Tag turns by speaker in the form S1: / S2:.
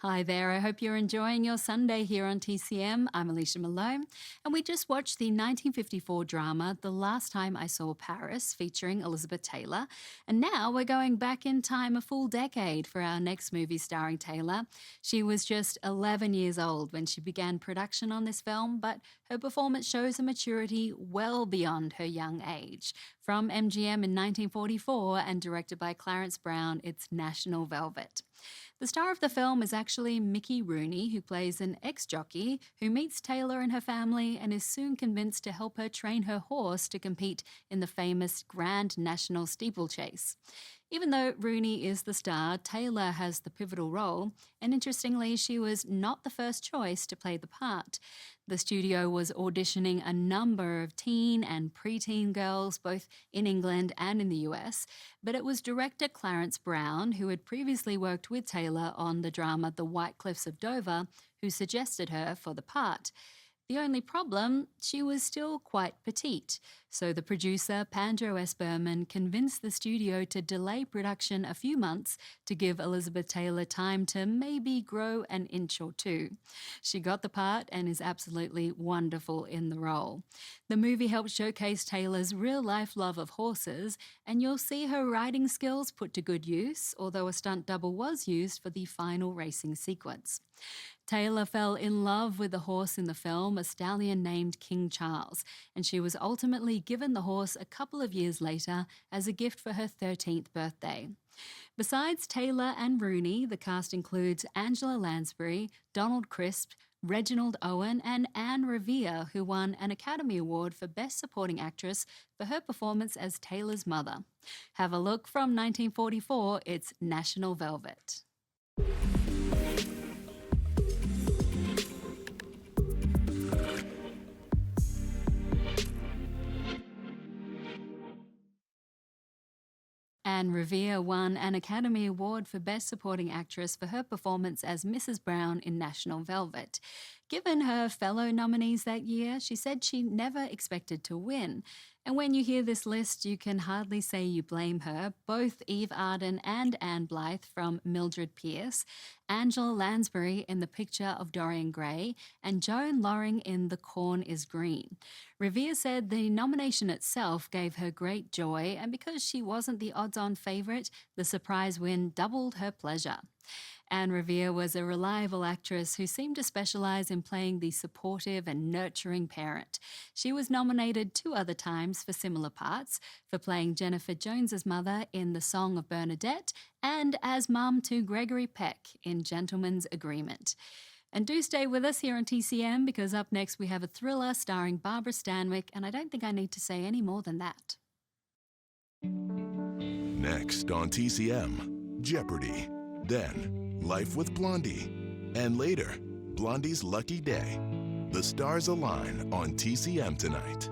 S1: Hi there, I hope you're enjoying your Sunday here on TCM. I'm Alicia Malone, and we just watched the 1954 drama The Last Time I Saw Paris featuring Elizabeth Taylor, and now we're going back in time a full decade for our next movie starring Taylor. She was just 11 years old when she began production on this film, but her performance shows a maturity well beyond her young age. From MGM in 1944 and directed by Clarence Brown, it's National Velvet. The star of the film is actually Mickey Rooney, who plays an ex-jockey who meets Taylor and her family and is soon convinced to help her train her horse to compete in the famous Grand National Steeplechase. Even though Rooney is the star, Taylor has the pivotal role, and interestingly, she was not the first choice to play the part. The studio was auditioning a number of teen and preteen girls, both in England and in the US, but it was director Clarence Brown, who had previously worked with Taylor on the drama The White Cliffs of Dover, who suggested her for the part. The only problem, she was still quite petite, so the producer, Pandro S. Berman, convinced the studio to delay production a few months to give Elizabeth Taylor time to maybe grow an inch or two. She got the part and is absolutely wonderful in the role. The movie helped showcase Taylor's real-life love of horses, and you'll see her riding skills put to good use, although a stunt double was used for the final racing sequence. Taylor fell in love with the horse in the film, a stallion named King Charles, and she was ultimately given the horse a couple of years later as a gift for her 13th birthday. Besides Taylor and Rooney, the cast includes Angela Lansbury, Donald Crisp, Reginald Owen, and Anne Revere, who won an Academy Award for Best Supporting Actress for her performance as Taylor's mother. Have a look from 1944, it's National Velvet. Anne Revere won an Academy Award for Best Supporting Actress for her performance as Mrs. Brown in National Velvet. Given her fellow nominees that year, she said she never expected to win. And when you hear this list, you can hardly say you blame her. Both Eve Arden and Anne Blythe from Mildred Pierce, Angela Lansbury in The Picture of Dorian Gray, and Joan Loring in The Corn is Green. Revere said the nomination itself gave her great joy, and because she wasn't the odds-on favourite, the surprise win doubled her pleasure. Anne Revere was a reliable actress who seemed to specialise in playing the supportive and nurturing parent. She was nominated 2 other times for similar parts, for playing Jennifer Jones's mother in The Song of Bernadette and as mum to Gregory Peck in Gentleman's Agreement. And do stay with us here on TCM, because up next we have a thriller starring Barbara Stanwyck, and I don't think I need to say any more than that.
S2: Next on TCM, Jeopardy! Then, Life with Blondie. And later, Blondie's Lucky Day. The stars align on TCM tonight.